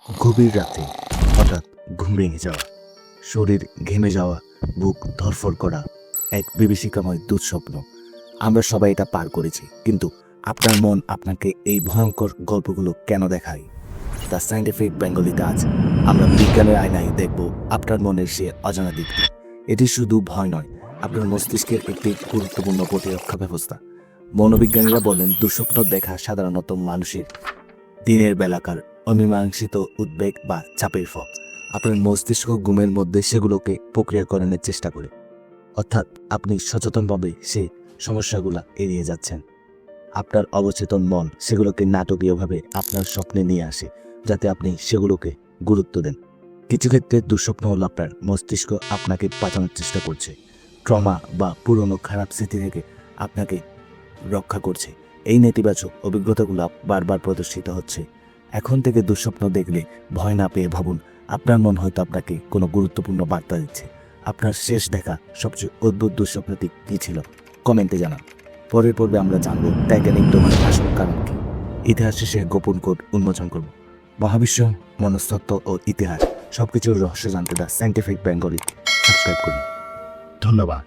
গভীর রাতে হঠাৎ ঘুম ভেঙে যাওয়া, শরীর ঘেমে যাওয়া, বুক ধড়ফড় করা, এক বিভীষিকাময় দুঃস্বপ্ন। আমরা সবাই এটা পার করেছি, কিন্তু আপনার মন আপনাকে এই ভয়ঙ্কর গল্পগুলো কেন দেখায়? দ্য সায়েন্টিফিক বেঙ্গলিতে আজ আমরা বিজ্ঞানের আয়নায় দেখব আপনার মনের সে অজানা দিকটি। এটি শুধু ভয় নয়, আপনার মস্তিষ্কের একটি গুরুত্বপূর্ণ প্রতিরক্ষা ব্যবস্থা। মনোবিজ্ঞানীরা বলেন, দুঃস্বপ্ন দেখা সাধারণত মানুষের দিনের বেলাকার অমীমাংসিত উদ্বেগ বা চাপের ফল। আপনার মস্তিষ্ক ঘুমের মধ্যে সেগুলোকে প্রক্রিয়াকরণের চেষ্টা করে, অর্থাৎ আপনি সচেতনভাবে সে সমস্যাগুলো এড়িয়ে যাচ্ছেন। আপনার অবচেতন মন সেগুলোকে নাটকীয়ভাবে আপনার স্বপ্নে নিয়ে আসে, যাতে আপনি সেগুলোকে গুরুত্ব দেন। কিছু ক্ষেত্রে দুঃস্বপ্ন হল আপনার মস্তিষ্ক আপনাকে বাঁচানোর চেষ্টা করছে, ট্রমা বা পুরনো খারাপ স্মৃতি থেকে আপনাকে রক্ষা করছে। এই নেতিবাচক অভিজ্ঞতাগুলো বারবার প্রদর্শিত হচ্ছে। এখন থেকে দুঃস্বপ্ন দেখলে ভয় না পেয়ে ভাবুন, আপনার মন হয়তো আপনাকে কোনো গুরুত্বপূর্ণ বার্তা দিচ্ছে। আপনার শেষ দেখা সবচেয়ে অদ্ভুত দুঃস্বপ্নটি কী ছিল? কমেন্টে জানান। পরের পর্বে আমরা জানব টাইটানিক ডোবার আসল কারণ কি। ইতিহাস শেষে গোপন কোড উন্মোচন করব। মহাবিশ্ব, মনস্তত্ত্ব ও ইতিহাস সবকিছুর রহস্য জানতে দ্য সায়েন্টিফিক বেঙ্গলি সাবস্ক্রাইব করুন। ধন্যবাদ।